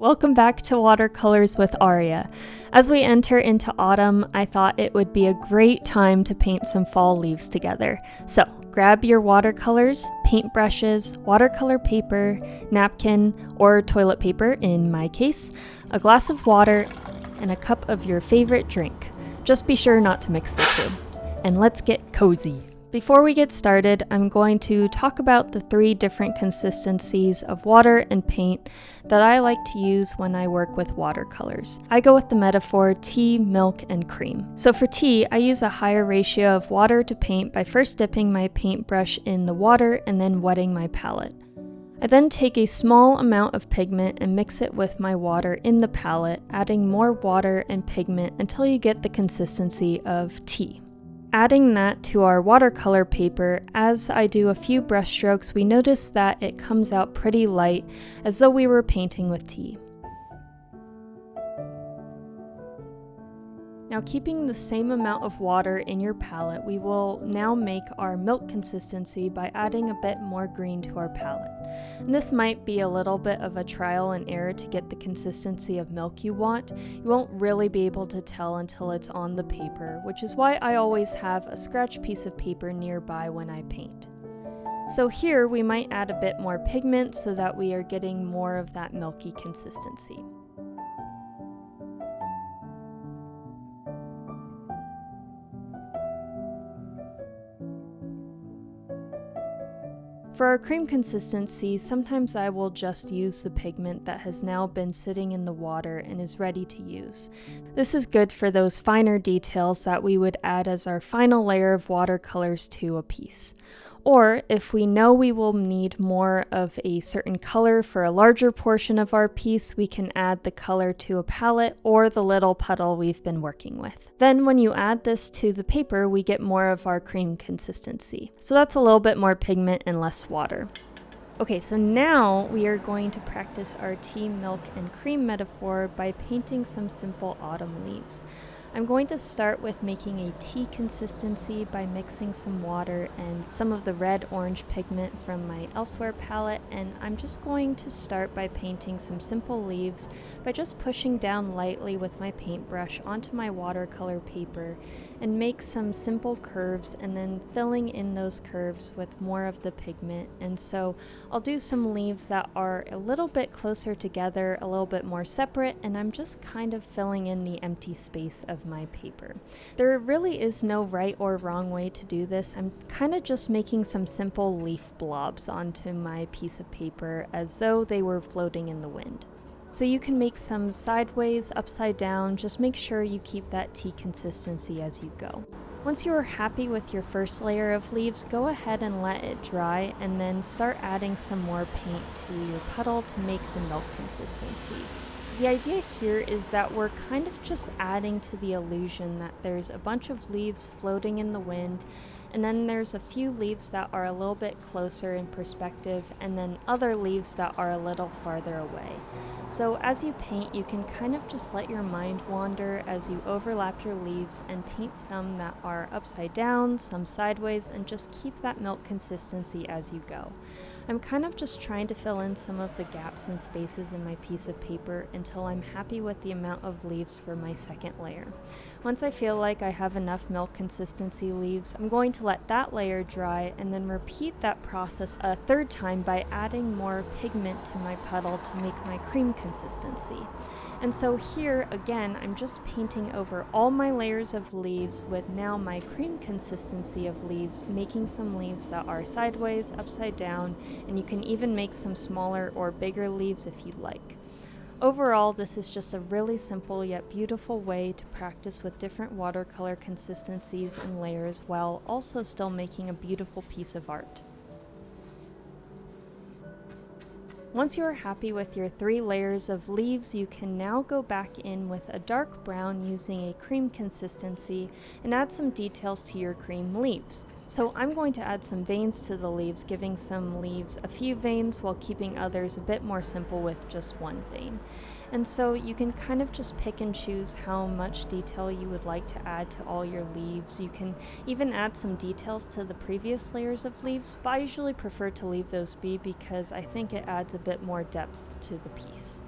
Welcome back to Watercolors with Aria. As we enter into autumn, I thought it would be a great time to paint some fall leaves together. So grab your watercolors, paintbrushes, watercolor paper, napkin, or toilet paper in my case, a glass of water, and a cup of your favorite drink. Just be sure not to mix the two. And let's get cozy. Before we get started, I'm going to talk about the 3 different consistencies of water and paint that I like to use when I work with watercolors. I go with the metaphor tea, milk, and cream. So for tea, I use a higher ratio of water to paint by first dipping my paintbrush in the water and then wetting my palette. I then take a small amount of pigment and mix it with my water in the palette, adding more water and pigment until you get the consistency of tea. Adding that to our watercolor paper, as I do a few brush strokes, we notice that it comes out pretty light, as though we were painting with tea. Now, keeping the same amount of water in your palette, we will now make our milk consistency by adding a bit more green to our palette. And this might be a little bit of a trial and error to get the consistency of milk you want. You won't really be able to tell until it's on the paper, which is why I always have a scratch piece of paper nearby when I paint. So here we might add a bit more pigment so that we are getting more of that milky consistency. For our cream consistency, sometimes I will just use the pigment that has now been sitting in the water and is ready to use. This is good for those finer details that we would add as our final layer of watercolors to a piece. Or if we know we will need more of a certain color for a larger portion of our piece, we can add the color to a palette or the little puddle we've been working with. Then when you add this to the paper, we get more of our cream consistency. So that's a little bit more pigment and less water. Okay, so now we are going to practice our tea, milk, and cream metaphor by painting some simple autumn leaves. I'm going to start with making a tea consistency by mixing some water and some of the red-orange pigment from my Elsewhere palette, and I'm just going to start by painting some simple leaves by just pushing down lightly with my paintbrush onto my watercolor paper and make some simple curves and then filling in those curves with more of the pigment. And so I'll do some leaves that are a little bit closer together, a little bit more separate, and I'm just kind of filling in the empty space of my paper. There really is no right or wrong way to do this. I'm kind of just making some simple leaf blobs onto my piece of paper as though they were floating in the wind. So you can make some sideways, upside down, just make sure you keep that tea consistency as you go. Once you are happy with your first layer of leaves, go ahead and let it dry and then start adding some more paint to your puddle to make the milk consistency. The idea here is that we're kind of just adding to the illusion that there's a bunch of leaves floating in the wind, and then there's a few leaves that are a little bit closer in perspective, and then other leaves that are a little farther away. So as you paint, you can kind of just let your mind wander as you overlap your leaves and paint some that are upside down, some sideways, and just keep that milk consistency as you go. I'm kind of just trying to fill in some of the gaps and spaces in my piece of paper until I'm happy with the amount of leaves for my second layer. Once I feel like I have enough milk consistency leaves, I'm going to let that layer dry and then repeat that process a third time by adding more pigment to my puddle to make my cream consistency. And so here, again, I'm just painting over all my layers of leaves with now my cream consistency of leaves, making some leaves that are sideways, upside down, and you can even make some smaller or bigger leaves if you like. Overall, this is just a really simple yet beautiful way to practice with different watercolor consistencies and layers while also still making a beautiful piece of art. Once you are happy with your 3 layers of leaves, you can now go back in with a dark brown using a cream consistency and add some details to your cream leaves. So I'm going to add some veins to the leaves, giving some leaves a few veins while keeping others a bit more simple with just one vein. And so you can kind of just pick and choose how much detail you would like to add to all your leaves. You can even add some details to the previous layers of leaves, but I usually prefer to leave those be because I think it adds a bit more depth to the piece.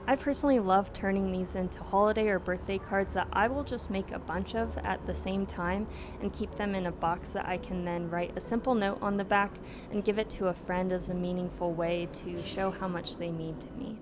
I personally love turning these into holiday or birthday cards that I will just make a bunch of at the same time and keep them in a box that I can then write a simple note on the back and give it to a friend as a meaningful way to show how much they mean to me.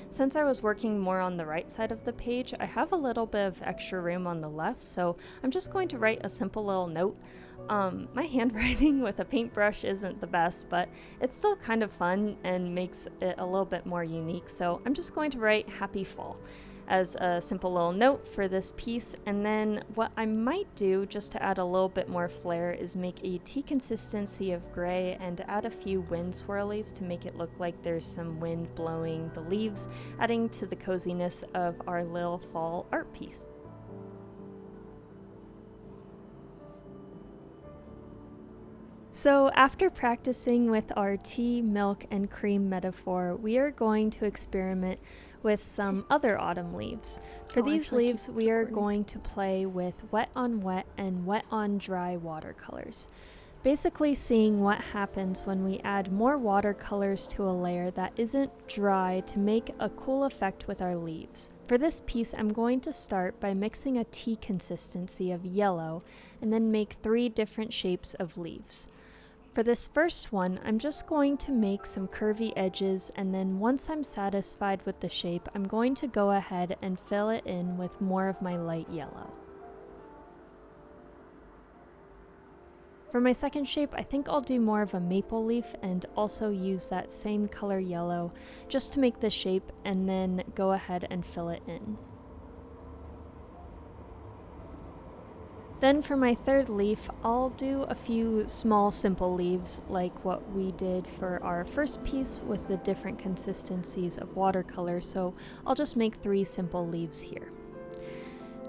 Since I was working more on the right side of the page, I have a little bit of extra room on the left, so I'm just going to write a simple little note. My handwriting with a paintbrush isn't the best, but it's still kind of fun and makes it a little bit more unique, so I'm just going to write Happy Fall as a simple little note for this piece. And then what I might do, just to add a little bit more flair, is make a tea consistency of gray and add a few wind swirlies to make it look like there's some wind blowing the leaves, adding to the coziness of our little fall art piece. So after practicing with our tea, milk, and cream metaphor, we are going to experiment with some other autumn leaves. For these leaves, we are going to play with wet on wet and wet on dry watercolors. Basically seeing what happens when we add more watercolors to a layer that isn't dry to make a cool effect with our leaves. For this piece, I'm going to start by mixing a tea consistency of yellow and then make 3 different shapes of leaves. For this first one, I'm just going to make some curvy edges, and then once I'm satisfied with the shape, I'm going to go ahead and fill it in with more of my light yellow. For my second shape, I think I'll do more of a maple leaf and also use that same color yellow just to make the shape, and then go ahead and fill it in. Then for my third leaf, I'll do a few small simple leaves like what we did for our first piece with the different consistencies of watercolor, so I'll just make 3 simple leaves here.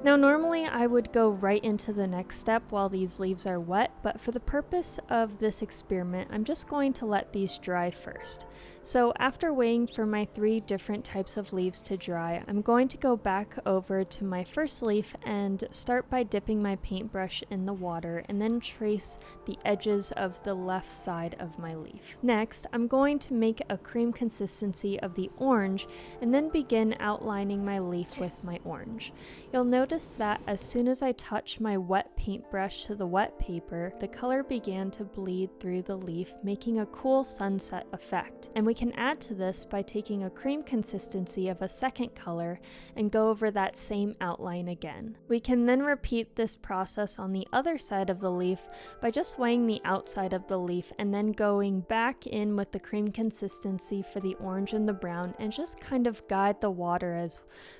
Now normally I would go right into the next step while these leaves are wet, but for the purpose of this experiment, I'm just going to let these dry first. So after waiting for my 3 different types of leaves to dry, I'm going to go back over to my first leaf and start by dipping my paintbrush in the water and then trace the edges of the left side of my leaf. Next, I'm going to make a cream consistency of the orange and then begin outlining my leaf with my orange. You'll notice that as soon as I touch my wet paintbrush to the wet paper, the color began to bleed through the leaf, making a cool sunset effect. And we can add to this by taking a cream consistency of a second color and go over that same outline again. We can then repeat this process on the other side of the leaf by just weighing the outside of the leaf and then going back in with the cream consistency for the orange and the brown, and just kind of guide the water as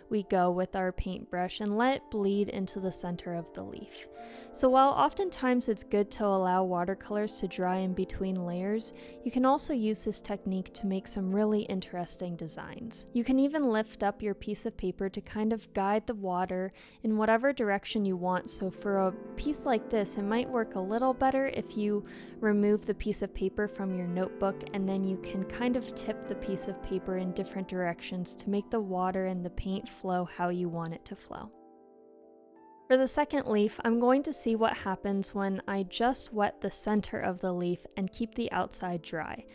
we go with our paintbrush and let it bleed into the center of the leaf. So while oftentimes it's good to allow watercolors to dry in between layers, you can also use this technique to make some really interesting designs. You can even lift up your piece of paper to kind of guide the water in whatever direction you want. So for a piece like this, it might work a little better if you remove the piece of paper from your notebook, and then you can kind of tip the piece of paper in different directions to make the water and the paint flow how you want it to flow. For the second leaf, I'm going to see what happens when I just wet the center of the leaf and keep the outside dry.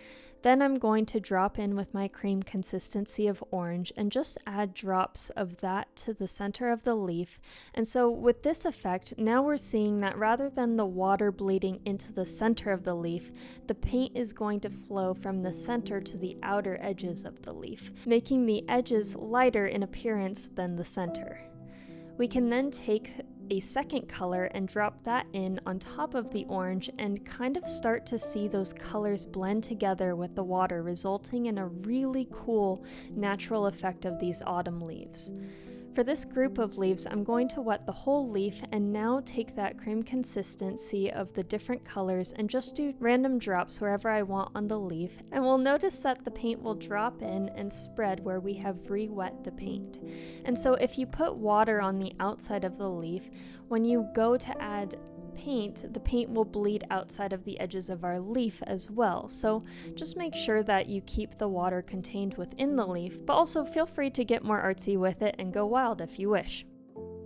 Then I'm going to drop in with my cream consistency of orange and just add drops of that to the center of the leaf. And so with this effect, now we're seeing that rather than the water bleeding into the center of the leaf, the paint is going to flow from the center to the outer edges of the leaf, making the edges lighter in appearance than the center. We can then take a second color and drop that in on top of the orange and kind of start to see those colors blend together with the water, resulting in a really cool natural effect of these autumn leaves. For this group of leaves, I'm going to wet the whole leaf and now take that cream consistency of the different colors and just do random drops wherever I want on the leaf, and we'll notice that the paint will drop in and spread where we have re-wet the paint. And so if you put water on the outside of the leaf, when you go to add paint, the paint will bleed outside of the edges of our leaf as well. So just make sure that you keep the water contained within the leaf, but also feel free to get more artsy with it and go wild if you wish.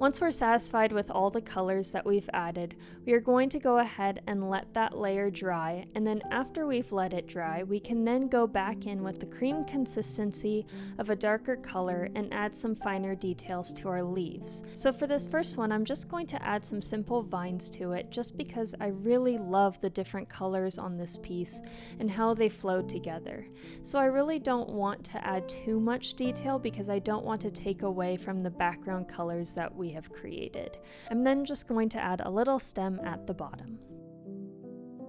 Once we're satisfied with all the colors that we've added, we are going to go ahead and let that layer dry, and then after we've let it dry, we can then go back in with the cream consistency of a darker color and add some finer details to our leaves. So for this first one, I'm just going to add some simple vines to it just because I really love the different colors on this piece and how they flowed together. So I really don't want to add too much detail because I don't want to take away from the background colors that we have created. I'm then just going to add a little stem at the bottom.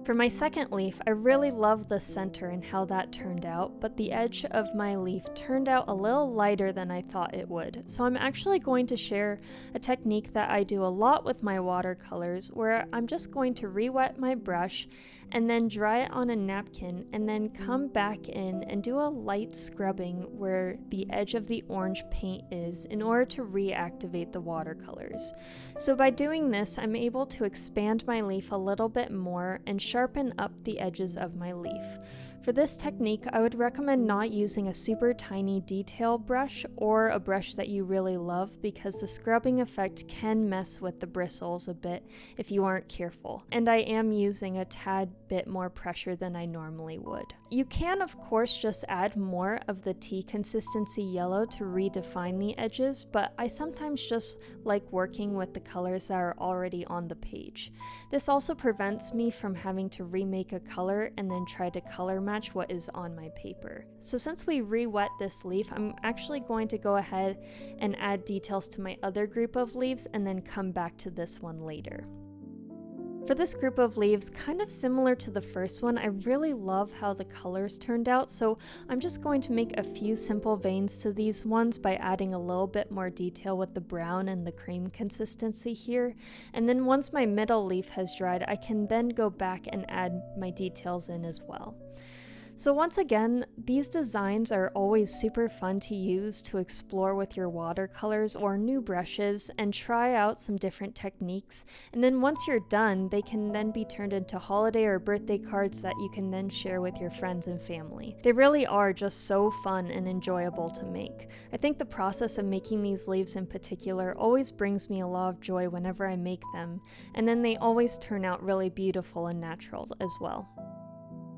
For my second leaf, I really love the center and how that turned out, but the edge of my leaf turned out a little lighter than I thought it would. So I'm actually going to share a technique that I do a lot with my watercolors, where I'm just going to re-wet my brush and then dry it on a napkin and then come back in and do a light scrubbing where the edge of the orange paint is in order to reactivate the watercolors. So by doing this, I'm able to expand my leaf a little bit more and sharpen up the edges of my leaf. For this technique, I would recommend not using a super tiny detail brush or a brush that you really love because the scrubbing effect can mess with the bristles a bit if you aren't careful. And I am using a tad bit more pressure than I normally would. You can, of course, just add more of the tea consistency yellow to redefine the edges, but I sometimes just like working with the colors that are already on the page. This also prevents me from having to remake a color and then try to color match what is on my paper. So since we re-wet this leaf, I'm actually going to go ahead and add details to my other group of leaves and then come back to this one later. For this group of leaves, kind of similar to the first one, I really love how the colors turned out, so I'm just going to make a few simple veins to these ones by adding a little bit more detail with the brown and the cream consistency here. And then once my middle leaf has dried, I can then go back and add my details in as well. So once again, these designs are always super fun to use to explore with your watercolors or new brushes and try out some different techniques. And then once you're done, they can then be turned into holiday or birthday cards that you can then share with your friends and family. They really are just so fun and enjoyable to make. I think the process of making these leaves in particular always brings me a lot of joy whenever I make them, and then they always turn out really beautiful and natural as well.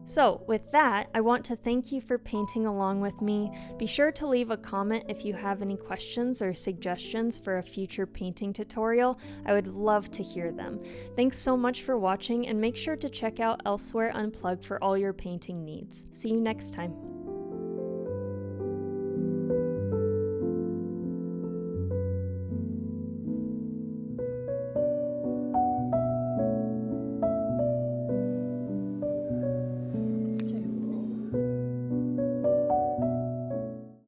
So with that, I want to thank you for painting along with me. Be sure to leave a comment if you have any questions or suggestions for a future painting tutorial. I would love to hear them. Thanks so much for watching, and make sure to check out Elsewhere Unplug for all your painting needs. See you next time.